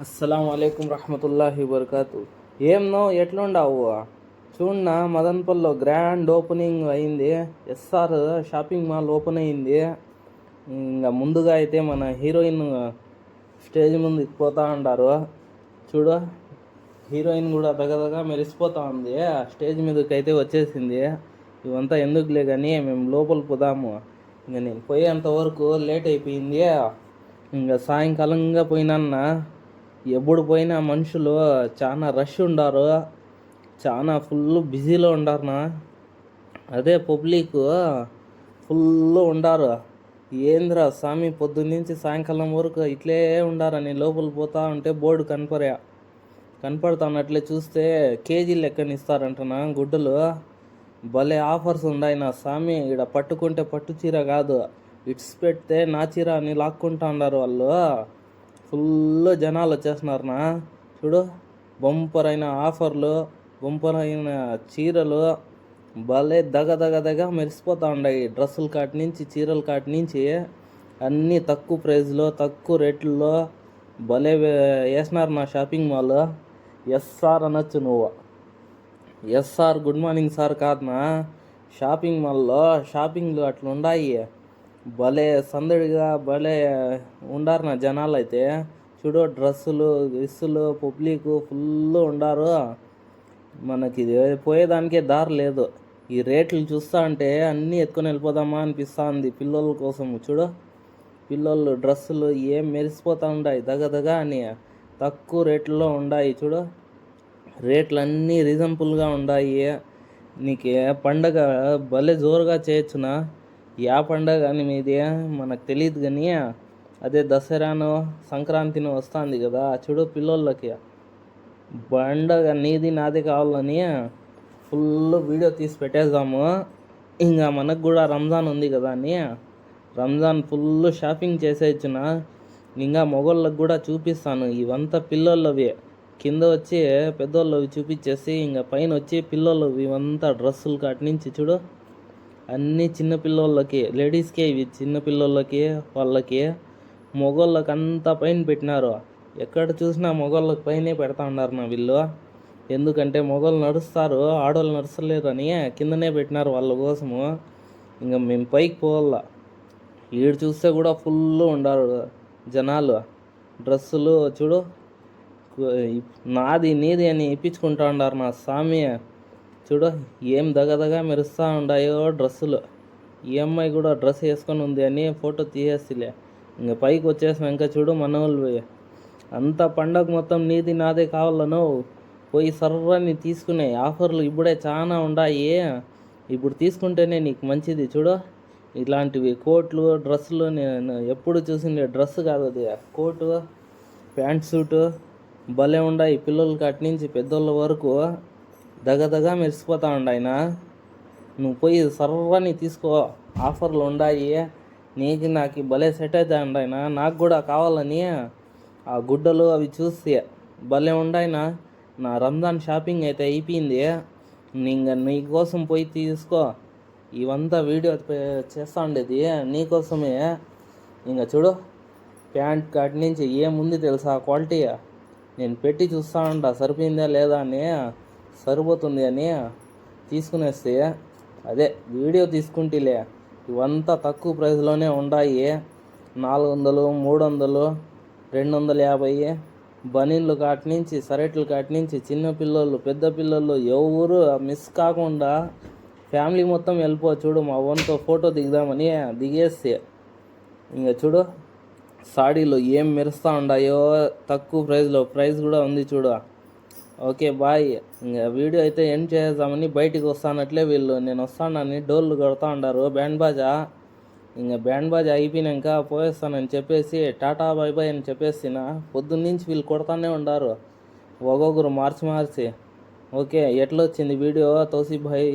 అస్సలం అయికం రహమతుల్లాహి వబర్కాతు. ఏం నో ఎట్లుండావు? చూడన్నా, మదన్పల్లో గ్రాండ్ ఓపెనింగ్ అయింది. ఎస్ఆర్ షాపింగ్ మాల్ ఓపెన్ అయింది. ఇంకా ముందుగా అయితే మన హీరోయిన్ స్టేజ్ ముందు పోతా ఉంటారు. చూడు, హీరోయిన్ కూడా దగ్గరగా మెరిసిపోతా ఉంది. స్టేజ్ మీదకి అయితే వచ్చేసింది. ఇవంతా ఎందుకులే కానీ మేము లోపల పోదాము. ఇంకా నేను పోయేంత వరకు లేట్ అయిపోయింది. ఇంకా సాయంకాలంగా పోయినా, ఎప్పుడు పోయినా మనుషులు చాలా రష్ ఉండారు, చాలా ఫుల్ బిజీలో ఉండారునా. అదే పబ్లిక్ ఫుల్ ఉండారు. ఏంద్రా స్వామి, పొద్దున్నుంచి సాయంకాలం వరకు ఇట్లే ఉండారని లోపల పోతా ఉంటే బోర్డు కనపడుతున్నట్లే చూస్తే కేజీ లెక్కన ఇస్తారంటనా గుడ్డలు. భలే ఆఫర్స్ ఉన్నాయి నా స్వామి. ఇక్కడ పట్టుకుంటే పట్టు చీర కాదు, ఇట్స్ పెడితే నా చీర అని లాక్కుంటా ఉన్నారు వాళ్ళు. ఫుల్ జనాలు వచ్చేస్తున్నారునా. చూడు, బంపర్ అయిన ఆఫర్లు, బంపర్ అయిన చీరలు భలే దగ మెరిసిపోతూ ఉన్నాయి. డ్రెస్సుల కాటి నుంచి, చీరల కాటి నుంచి అన్నీ తక్కువ ప్రైజ్లో, తక్కువ రేట్లలో భలే వేసినారు నా షాపింగ్ మాల్. ఎస్ఆర్ అనొచ్చు నువ్వు. ఎస్ఆర్ గుడ్ మార్నింగ్ సార్ కాదునా. షాపింగ్ మాల్లో షాపింగ్లు అట్లా ఉన్నాయి. భలే సందడిగా భలే ఉండారు నా జనాలు అయితే. చూడు, డ్రెస్సులు గిస్సులు పబ్లిక్ ఫుల్ ఉండారు. మనకి పోయేదానికే దారి లేదు. ఈ రేట్లు చూస్తా అంటే అన్నీ ఎత్తుకొని వెళ్ళిపోదామా అనిపిస్తూ ఉంది పిల్లల కోసం. చూడు, పిల్లలు డ్రెస్సులు ఏం మెరిసిపోతూ ఉన్నాయి దగ్గ అని. తక్కువ రేట్లలో ఉన్నాయి. చూడు, రేట్లు అన్నీ రీజనబుల్గా ఉన్నాయి. నీకు పండగ భలే జోరుగా చేయొచ్చునా. యా పండగ అని మీది మనకు తెలియదు కానీ అదే దసరానో సంక్రాంతినో వస్తుంది కదా. చూడు, పిల్లోళ్ళకి పండగ నీది నాది కావాలని ఫుల్ వీడియో తీసి పెట్టేద్దాము. ఇంకా మనకు కూడా రంజాన్ ఉంది కదా అని రంజాన్ ఫుల్ షాపింగ్ చేసేయచ్చున. ఇంకా మొగోళ్ళకి కూడా చూపిస్తాను. ఇవంతా పిల్లోళ్ళవి, కింద వచ్చి పెద్దోళ్ళవి చూపించేసి ఇంకా పైన వచ్చి పిల్లోళ్ళవి. ఇవంతా డ్రెస్సులు కాటి నుంచి చూడు, అన్నీ చిన్నపిల్లోళ్ళకి, లేడీస్కే ఇవి. చిన్నపిల్లోళ్ళకి వాళ్ళకి, మొగోళ్ళకి అంతా పైన పెట్టినారు. ఎక్కడ చూసినా మొగోళ్ళకి పైనే పెడతా ఉన్నారు నా వీళ్ళు. ఎందుకంటే మొగోళ్ళు నడుస్తారు, ఆడవాళ్ళు నడుస్తలేరు అని కిందనే పెట్టినారు వాళ్ళ కోసము. ఇంకా మేము పైకి పోవాల. ఈడు చూస్తే కూడా ఫుల్ ఉండారు జనాలు. డ్రెస్సులు చూడు, నాది నీది అని ఇప్పించుకుంటా ఉన్నారు నా స్వామి. చూడు, ఏం దగ మెరుస్తూ ఉన్నాయో డ్రెస్సులు. ఈ అమ్మాయి కూడా డ్రెస్ వేసుకొని ఉంది అని ఫోటో తీసేసిలే. ఇంకా పైకి వచ్చేసినాక చూడు, మన వాళ్ళు అంత పండగ మొత్తం నీది నాదే కావాలను పోయి సర్రని తీసుకునే ఆఫర్లు ఇప్పుడే చాలా ఉన్నాయి. ఇప్పుడు తీసుకుంటేనే నీకు మంచిది. చూడు, ఇలాంటివి కోట్లు డ్రెస్సులు నేను ఎప్పుడు చూసిండే డ్రెస్ కాదు అది, కోటు ప్యాంట్ సూటు భలే ఉన్నాయి. పిల్లల కాటి నుంచి పెద్దోళ్ళ వరకు దగ మెరిసిపోతా ఉండాయినా. నువ్వు పోయి సర్వని తీసుకో, ఆఫర్లు ఉన్నాయి. నాకు భలే సెట్ అవుతా ఉండాయినా. నాకు కూడా కావాలని ఆ గుడ్డలు అవి చూసి భలే ఉండాయినా. నా రంజాన్ షాపింగ్ అయితే అయిపోయింది. ఇంకా నీకోసం పోయి తీసుకో. ఇవంతా వీడియో చేస్తూ ఉండేది నీకోసమే. ఇంకా చూడు, ప్యాంట్ కాటి నుంచి ఏముంది తెలుసా క్వాలిటీ. నేను పెట్టి చూస్తూ ఉంటా సరిపోయిందా లేదా అని. సరిపోతుంది అని తీసుకునేస్తే అదే వీడియో తీసుకుంటేలే. ఇవంతా తక్కువ ప్రైస్లోనే ఉన్నాయి. 400, 300, 250 బనీన్లు కాటి నుంచి, సరెట్లు కాటి నుంచి, చిన్నపిల్లలు పెద్ద పిల్లలు ఎవరు మిస్ కాకుండా ఫ్యామిలీ మొత్తం వెళ్ళిపో. చూడు, మా ఓన్తో ఫోటో దిగుదామని దిగేస్తే ఇంకా చూడు, సాడీలు ఏం మెరుస్తూ ఉన్నాయో తక్కువ ప్రైస్లో. ప్రైస్ కూడా ఉంది చూడు. Okay bye. ఇంకా వీడియో అయితే ఎండ్ చేద్దామని బయటికి వస్తానట్లే వీళ్ళు నేను వస్తానని డోర్లు కొడతా ఉంటారు, బ్యాండ్ బాజా. ఇంకా బ్యాండ్ బాజా అయిపోయినాక పోయేస్తానని చెప్పేసి టాటా బై బై అని చెప్పేసిన. పొద్దున్నుంచి వీళ్ళు కొడతానే ఉండారు, ఒక్కొక్కరు మార్చి. ఓకే, ఎట్లా వచ్చింది వీడియో తౌసీఫ్ భాయ్?